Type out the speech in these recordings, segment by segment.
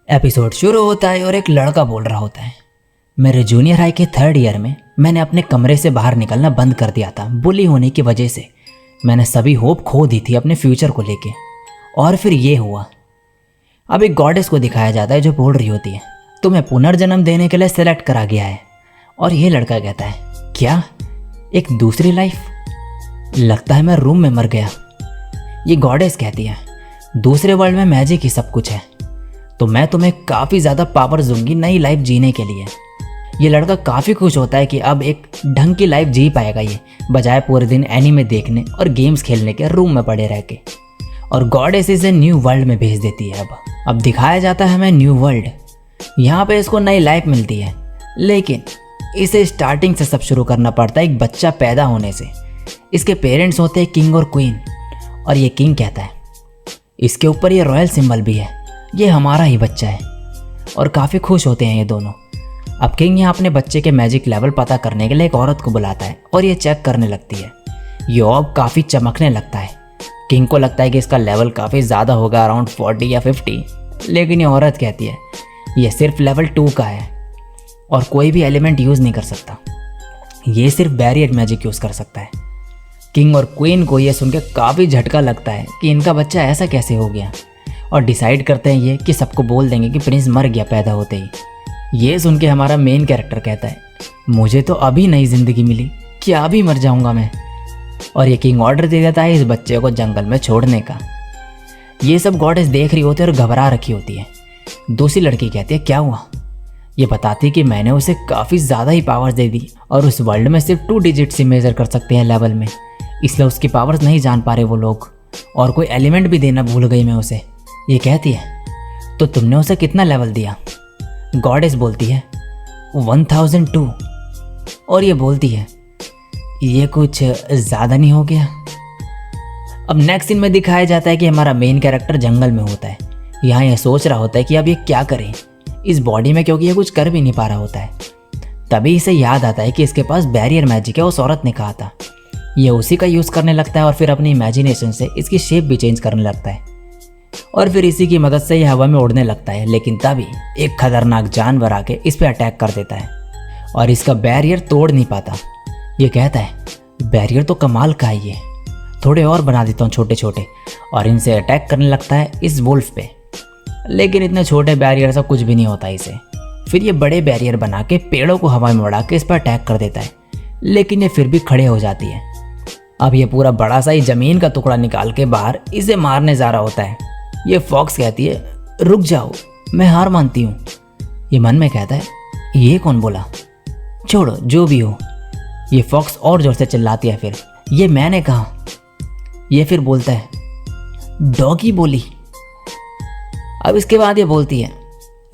Episode शुरू होता है और एक लड़का बोल रहा होता है, मेरे जूनियर हाई के 3rd ईयर में मैंने अपने कमरे से बाहर निकलना बंद कर दिया था। बुली होने की वजह से मैंने सभी होप खो दी थी अपने फ्यूचर को लेके। और फिर ये हुआ। अब एक गॉडेस को दिखाया जाता है जो बोल रही होती है, तुम्हें पुनर्जन्म देने के लिए सेलेक्ट करा गया है। और ये लड़का कहता है, क्या एक दूसरी लाइफ? लगता है मैं रूम में मर गया। ये गॉडेस कहती है, दूसरे वर्ल्ड में मैजिक ही सब कुछ है, तो मैं तुम्हें काफ़ी ज़्यादा पावर्स दूंगी नई लाइफ जीने के लिए। ये लड़का काफ़ी खुश होता है कि अब एक ढंग की लाइफ जी पाएगा ये, बजाय पूरे दिन एनीमे देखने और गेम्स खेलने के रूम में पड़े रह के। और गॉडेस इसे न्यू वर्ल्ड में भेज देती है। अब दिखाया जाता है हमें न्यू वर्ल्ड। यहाँ पे इसको नई लाइफ मिलती है, लेकिन इसे स्टार्टिंग से सब शुरू करना पड़ता है एक बच्चा पैदा होने से। इसके पेरेंट्स होते हैं किंग और क्वीन, और ये किंग कहता है इसके ऊपर ये रॉयल सिंबल भी है, ये हमारा ही बच्चा है। और काफ़ी खुश होते हैं ये दोनों। अब किंग यहाँ अपने बच्चे के मैजिक लेवल पता करने के लिए एक औरत को बुलाता है और ये चेक करने लगती है। ये ऑर्ब काफ़ी चमकने लगता है। किंग को लगता है कि इसका लेवल काफ़ी ज़्यादा होगा, अराउंड 40 या 50, लेकिन ये औरत कहती है ये सिर्फ लेवल 2 का है और कोई भी एलिमेंट यूज़ नहीं कर सकता, ये सिर्फ बैरियर मैजिक यूज़ कर सकता है। किंग और क्वीन को ये सुन के काफ़ी झटका लगता है कि इनका बच्चा ऐसा कैसे हो गया, और डिसाइड करते हैं ये कि सबको बोल देंगे कि प्रिंस मर गया पैदा होते ही। ये सुन के हमारा मेन कैरेक्टर कहता है, मुझे तो अभी नई ज़िंदगी मिली, क्या अभी मर जाऊंगा मैं? और ये किंग ऑर्डर दे देता है इस बच्चे को जंगल में छोड़ने का। ये सब गॉडेस देख रही होती है और घबरा रखी होती है। दूसरी लड़की कहती है, क्या हुआ? ये बताती कि मैंने उसे काफ़ी ज़्यादा ही पावर्स दे दी और उस वर्ल्ड में सिर्फ 2 डिजिट्स ही मेज़र कर सकते हैं लेवल में, इसलिए उसकी पावर्स नहीं जान पा रहे वो लोग, और कोई एलिमेंट भी देना भूल गई मैं उसे। ये कहती है, तो तुमने उसे कितना लेवल दिया? गॉडेस बोलती है 1002। और ये बोलती है, ये कुछ ज़्यादा नहीं हो गया? अब नेक्स्ट सीन में दिखाया जाता है कि हमारा मेन कैरेक्टर जंगल में होता है। यहाँ ये सोच रहा होता है कि अब ये क्या करे इस बॉडी में, क्योंकि ये कुछ कर भी नहीं पा रहा होता है। तभी इसे याद आता है कि इसके पास बैरियर मैजिक है, उस औरत ने कहा था। ये उसी का यूज़ करने लगता है और फिर अपनी इमेजिनेशन से इसकी शेप भी चेंज करने लगता है, और फिर इसी की मदद से ये हवा में उड़ने लगता है। लेकिन तभी एक खतरनाक जानवर आके इस पे अटैक कर देता है और इसका बैरियर तोड़ नहीं पाता। ये कहता है, बैरियर तो कमाल का है, ये थोड़े और बना देता हूँ छोटे छोटे, और इनसे अटैक करने लगता है इस वुल्फ पे। लेकिन इतने छोटे बैरियर से कुछ भी नहीं होता इसे। फिर ये बड़े बैरियर बना के पेड़ों को हवा में उड़ा के इस पर अटैक कर देता है, लेकिन ये फिर भी खड़े हो जाती है। अब ये पूरा बड़ा सा ही ज़मीन का टुकड़ा निकाल के बाहर इसे मारने जा रहा होता है। ये फॉक्स कहती है, रुक जाओ, मैं हार मानती हूँ। ये मन में कहता है, ये कौन बोला? छोड़ो जो भी हो। ये फॉक्स और जोर से चिल्लाती है, फिर ये मैंने कहा। ये फिर बोलता है, डॉगी बोली। अब इसके बाद ये बोलती है,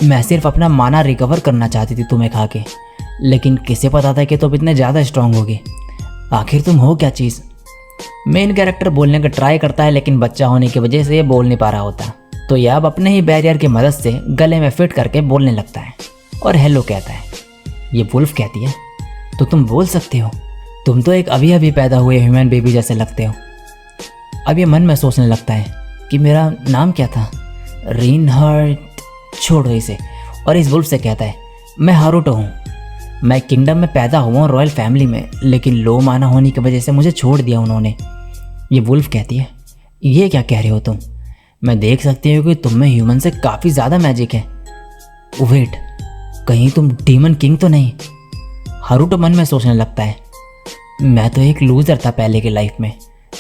मैं सिर्फ अपना माना रिकवर करना चाहती थी तुम्हें खा के, लेकिन किसे पता था कि तुम इतने ज़्यादा स्ट्रांग होगे। आखिर तुम हो क्या चीज़? मेन कैरेक्टर बोलने का ट्राई करता है, लेकिन बच्चा होने की वजह से ये बोल नहीं पा रहा होता। तो यह अब अपने ही बैरियर की मदद से गले में फिट करके बोलने लगता है और हेलो कहता है। ये वुल्फ कहती है, तो तुम बोल सकते हो, तुम तो एक अभी अभी पैदा हुए ह्यूमन बेबी जैसे लगते हो। अब ये मन में सोचने लगता है कि मेरा नाम क्या था, रीनहार्ट। छोड़ो इसे। और इस वुल्फ से कहता है, मैं हारूटो हूँ, मैं किंगडम में पैदा हुआ हूँ रॉयल फैमिली में, लेकिन लो माना होने की वजह से मुझे छोड़ दिया उन्होंने। ये वुल्फ कहती है, ये क्या कह रहे हो तुम? मैं देख सकती हूँ कि तुम में ह्यूमन से काफ़ी ज़्यादा मैजिक है। वेट, कहीं तुम डीमन किंग तो नहीं? हारूटो मन में सोचने लगता है, मैं तो एक लूज़र था पहले की लाइफ में,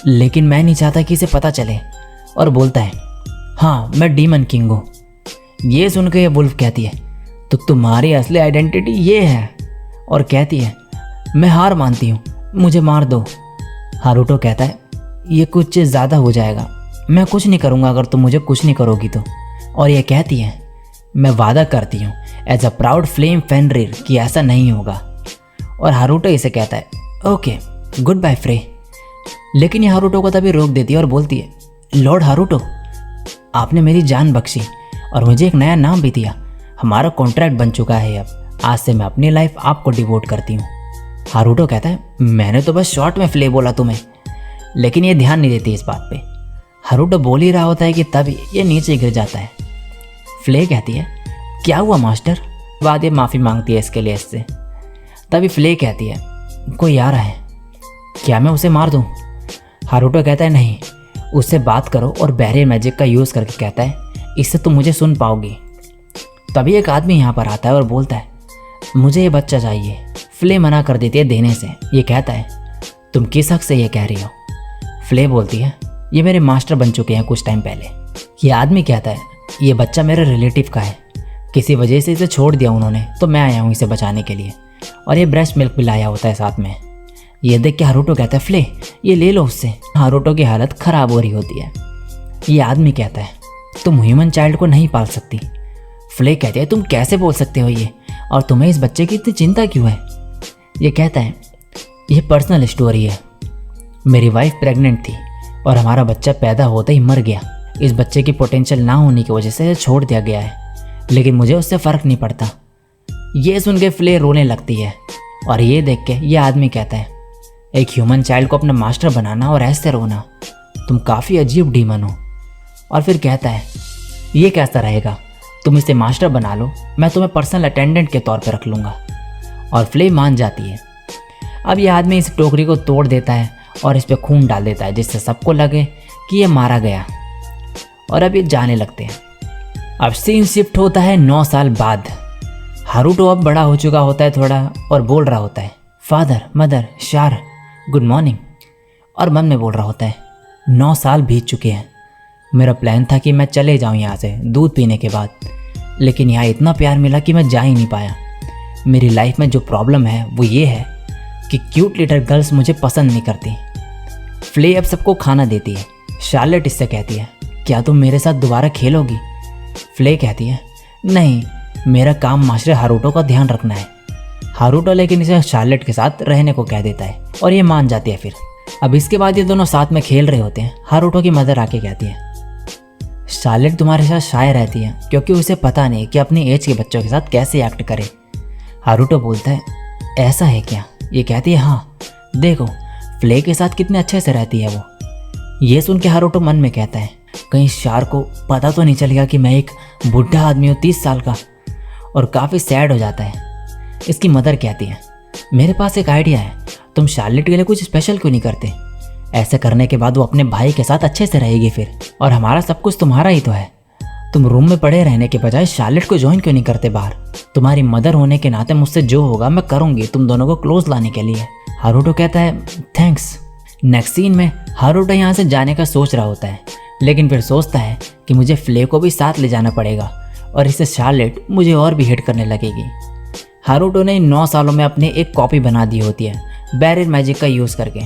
लेकिन मैं नहीं चाहता कि इसे पता चले। और बोलता है, हाँ मैं डीमन किंग हूँ। ये सुन के ये वुल्फ कहती है, तो तुम्हारी असली आइडेंटिटी ये है? और कहती है, मैं हार मानती हूँ, मुझे मार दो। हारूटो कहता है, ये कुछ ज़्यादा हो जाएगा, मैं कुछ नहीं करूँगा अगर तुम मुझे कुछ नहीं करोगी तो। और ये कहती है, मैं वादा करती हूँ एज अ प्राउड फ्लेम फेनरिर कि ऐसा नहीं होगा। और हारूटो इसे कहता है, ओके गुड बाय फ्रे। लेकिन ये हारूटो को तभी रोक देती है और बोलती है, लॉर्ड हारूटो, आपने मेरी जान बख्शी और मुझे एक नया नाम भी दिया। हमारा कॉन्ट्रैक्ट बन चुका है, अब आज से मैं अपनी लाइफ आपको डिवोट करती हूँ। हारूटो कहता है, मैंने तो बस शॉर्ट में फ्ले बोला तुम्हें। लेकिन ये ध्यान नहीं देती इस बात पे। हारूटो बोल ही रहा होता है कि तभी ये नीचे गिर जाता है। फ्ले कहती है, क्या हुआ मास्टर? बाद ये माफ़ी मांगती है इसके लिए इससे। तभी फ्ले कहती है, कोई आ रहा है, क्या मैं उसे मार दूँ? हारूटो कहता है नहीं, उससे बात करो और बैरियर मैजिक का यूज़ करके कहता है इससे तुम मुझे सुन पाओगी। तभी एक आदमी यहाँ पर आता है और बोलता है मुझे ये बच्चा चाहिए। फ्ले मना कर देती है देने से। ये कहता है तुम किस हक से ये कह रही हो? फ्ले बोलती है ये मेरे मास्टर बन चुके हैं कुछ टाइम पहले। ये आदमी कहता है ये बच्चा मेरे रिलेटिव का है, किसी वजह से इसे छोड़ दिया उन्होंने, तो मैं आया हूँ इसे बचाने के लिए, और ये ब्रेस्ट मिल्क भी लाया होता है साथ में। ये देख के हारूटो कहता है फ्ले ये ले लो उससे। हारूटो की हालत ख़राब हो रही होती है। ये आदमी कहता है तुम ह्यूमन चाइल्ड को नहीं पाल सकती। फ्ले कहते हैं तुम कैसे बोल सकते हो ये, और तुम्हें इस बच्चे की इतनी चिंता क्यों है? ये कहता है ये पर्सनल स्टोरी है, मेरी वाइफ प्रेग्नेंट थी और हमारा बच्चा पैदा होते ही मर गया। इस बच्चे की पोटेंशियल ना होने की वजह से छोड़ दिया गया है, लेकिन मुझे उससे फ़र्क नहीं पड़ता। ये सुन के फ्ले रोने लगती है, और ये देख के ये आदमी कहता है एक ह्यूमन चाइल्ड को अपना मास्टर बनाना और ऐसे रोना, तुम काफ़ी अजीब डीमन हो। और फिर कहता है ये कैसा रहेगा, तुम इसे मास्टर बना लो, मैं तुम्हें पर्सनल अटेंडेंट के तौर पर रख लूँगा। और फ्ले मान जाती है। अब यह आदमी इस टोकरी को तोड़ देता है और इस पर खून डाल देता है, जिससे सबको लगे कि ये मारा गया, और अब ये जाने लगते हैं। अब सीन शिफ्ट होता है 9 साल बाद। हारूटो अब बड़ा हो चुका होता है थोड़ा, और बोल रहा होता है फादर मदर शार गुड मॉर्निंग, और मन में बोल रहा होता है 9 साल बीत चुके हैं, मेरा प्लान था कि मैं चले जाऊं यहाँ से दूध पीने के बाद, लेकिन यहाँ इतना प्यार मिला कि मैं जा ही नहीं पाया। मेरी लाइफ में जो प्रॉब्लम है वो ये है कि क्यूट लिटिल गर्ल्स मुझे पसंद नहीं करती। फ्ले अब सबको खाना देती है। शार्लेट इससे कहती है क्या तुम मेरे साथ दोबारा खेलोगी? फ्ले कहती है नहीं, मेरा काम मास्टर हारूटो का ध्यान रखना है। हारूटो लेकिन इसे शार्लेट के साथ रहने को कह देता है, और ये मान जाती है। फिर अब इसके बाद ये दोनों साथ में खेल रहे होते हैं। हारूटो की मदर आके कहती है शार्लेट तुम्हारे साथ शाय रहती है, क्योंकि उसे पता नहीं कि अपनी एज के बच्चों के साथ कैसे एक्ट करे। हारूटो बोलता है ऐसा है क्या? ये कहती है हाँ, देखो फ्ले के साथ कितने अच्छे से रहती है वो। ये सुन के हारूटो मन में कहता है कहीं शार को पता तो नहीं चल गया कि मैं एक बुढ़ा आदमी हूँ 30 साल का, और काफ़ी सैड हो जाता है। इसकी मदर कहती है मेरे पास एक आइडिया है, तुम शार्लेट के लिए कुछ स्पेशल क्यों नहीं करते? ऐसे करने के बाद वो अपने भाई के साथ अच्छे से रहेगी फिर, और हमारा सब कुछ तुम्हारा ही तो है। तुम रूम में पड़े रहने के बजाय शार्लेट को ज्वाइन क्यों नहीं करते बाहर? तुम्हारी मदर होने के नाते मुझसे जो होगा मैं करूँगी तुम दोनों को क्लोज लाने के लिए। हारूटो कहता है थैंक्स। नेक्स्ट सीन में हारूटो यहाँ से जाने का सोच रहा होता है, लेकिन फिर सोचता है कि मुझे फ्ले को भी साथ ले जाना पड़ेगा, और इससे शार्लेट मुझे और भी हेट करने लगेगी। हारूटो ने 9 सालों में अपने एक कॉपी बना दी होती है बैरियर मैजिक का यूज़ करके,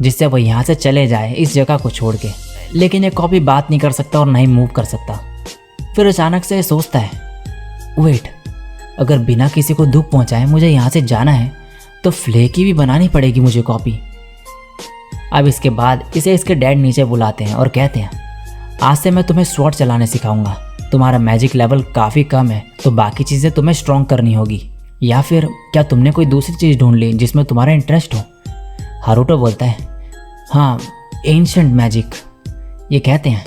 जिससे वो यहाँ से चले जाए इस जगह को छोड़ के, लेकिन ये कॉपी बात नहीं कर सकता और ना ही मूव कर सकता। फिर अचानक से सोचता है वेट, अगर बिना किसी को दुख पहुँचाए मुझे यहाँ से जाना है तो फ्ले की भी बनानी पड़ेगी मुझे कॉपी। अब इसके बाद इसे इसके डैड नीचे बुलाते हैं और कहते हैं आज से मैं तुम्हें स्वॉर्ड चलाने सिखाऊंगा, तुम्हारा मैजिक लेवल काफ़ी कम है तो बाकी चीज़ें तुम्हें स्ट्रॉन्ग करनी होगी, या फिर क्या तुमने कोई दूसरी चीज़ ढूंढ ली जिसमें तुम्हारा इंटरेस्ट हो? हारूटो बोलता है हाँ, एंशंट मैजिक। ये कहते हैं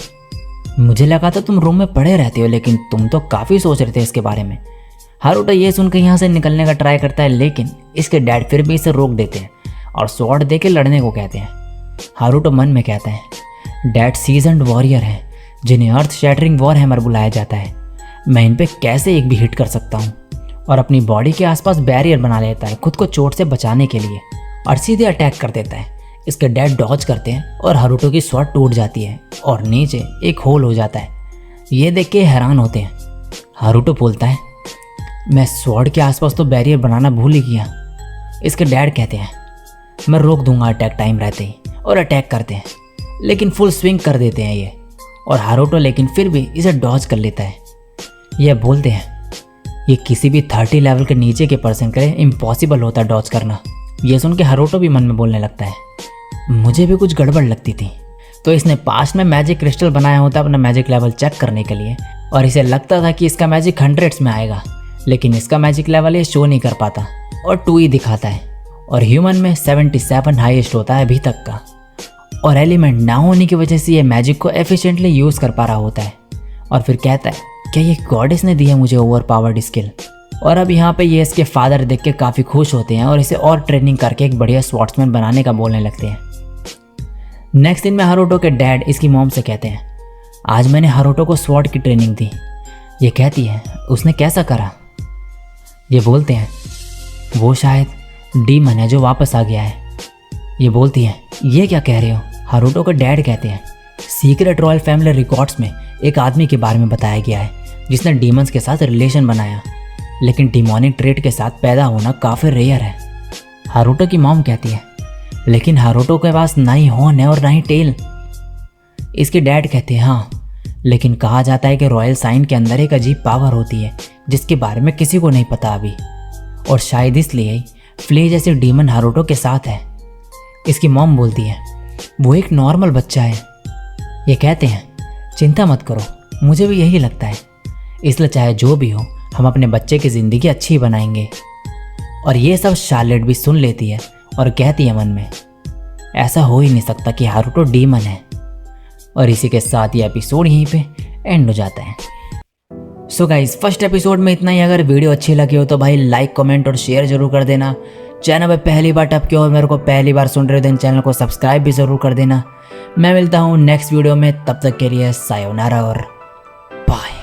मुझे लगा था तुम रूम में पड़े रहते हो, लेकिन तुम तो काफ़ी सोच रहे थे इसके बारे में। हारूटो ये सुनकर यहाँ से निकलने का ट्राई करता है, लेकिन इसके डैड फिर भी इसे रोक देते हैं और स्वॉर्ड दे के लड़ने को कहते हैं। हारूटो मन में कहता है डैड सीजन्ड वॉरियर हैं जिन्हें अर्थ शैटरिंग वॉर हैमर बुलाया जाता है, मैं इन पे कैसे एक भी हिट कर सकता हूँ? और अपनी बॉडी के आसपास बैरियर बना लेता है खुद को चोट से बचाने के लिए, और सीधे अटैक कर देता है। इसके डैड डॉज करते हैं और हारूटो की स्वॉर्ड टूट जाती है और नीचे एक होल हो जाता है। ये देख के हैरान होते हैं। हारूटो बोलता है मैं स्वॉर्ड के आसपास तो बैरियर बनाना भूल ही गया। इसके डैड कहते हैं मैं रोक दूंगा अटैक टाइम रहते ही, और अटैक करते हैं, लेकिन फुल स्विंग कर देते हैं ये, और हारूटो लेकिन फिर भी इसे डॉज कर लेता है। यह बोलते हैं ये किसी भी 30 लेवल के नीचे के पर्सन के लिए इम्पॉसिबल होता है डॉज करना। ये सुन के हारूटो भी मन में बोलने लगता है मुझे भी कुछ गड़बड़ लगती थी। तो इसने पास्ट में मैजिक क्रिस्टल बनाया होता अपना मैजिक लेवल चेक करने के लिए, और इसे लगता था कि इसका मैजिक 100s में आएगा, लेकिन इसका मैजिक लेवल ये शो नहीं कर पाता और 2 ही दिखाता है, और ह्यूमन में 77 हाईएस्ट होता है अभी तक का। और एलिमेंट ना होने की वजह से ये मैजिक को एफिशिएंटली यूज़ कर पा रहा होता है। और फिर कहता है क्या ये गॉडेस ने दिया मुझे ओवर पावर्ड स्किल? और अब यहाँ पे ये इसके फादर देख के काफ़ी खुश होते हैं और इसे और ट्रेनिंग करके एक बढ़िया स्वॉर्ड्समैन बनाने का बोलने लगते हैं। नेक्स्ट दिन में हारुतो के डैड इसकी मॉम से कहते हैं, आज मैंने हारुतो को स्वॉर्ड की ट्रेनिंग दी। ये कहती है, उसने कैसा करा? ये बोलते हैं, वो शायद डीमन है जो वापस आ गया है। ये बोलती है, ये क्या कह रहे हो? हारुतो के डैड कहते हैं, सीक्रेट रॉयल फैमिली रिकॉर्ड्स में एक आदमी के बारे में बताया गया है जिसने डीमंस के साथ रिलेशन बनाया, लेकिन डिमोनिक ट्रेट के साथ पैदा होना काफ़ी रेयर है। हारुतो की मॉम कहती है, लेकिन हारुतो के पास ना ही हॉर्न है और ना ही टेल। इसके डैड कहते हैं, हाँ, लेकिन कहा जाता है कि रॉयल साइन के अंदर एक अजीब पावर होती है जिसके बारे में किसी को नहीं पता अभी, और शायद इसलिए फ्ले जैसे डीमन हारुतो के साथ है। इसकी मॉम बोलती है, वो एक नॉर्मल बच्चा है। ये कहते हैं, चिंता मत करो, मुझे भी यही लगता है, इसलिए चाहे जो भी हो हम अपने बच्चे की ज़िंदगी अच्छी बनाएंगे। और ये सब शार्लेट भी सुन लेती है और कहती है मन में, ऐसा हो ही नहीं सकता कि हारुतो डीमन है। और इसी के साथ ये एपिसोड यहीं पे एंड हो जाता है। सो गाइस, फर्स्ट एपिसोड में इतना ही। अगर वीडियो अच्छी लगी हो तो भाई लाइक, कमेंट और शेयर जरूर कर देना। चैनल पे पहली बार टपके हो और मेरे को पहली बार सुन रहे हो तो चैनल को सब्सक्राइब भी ज़रूर कर देना। मैं मिलता हूँ नेक्स्ट वीडियो में, तब तक के लिए सायोनारा और बाय।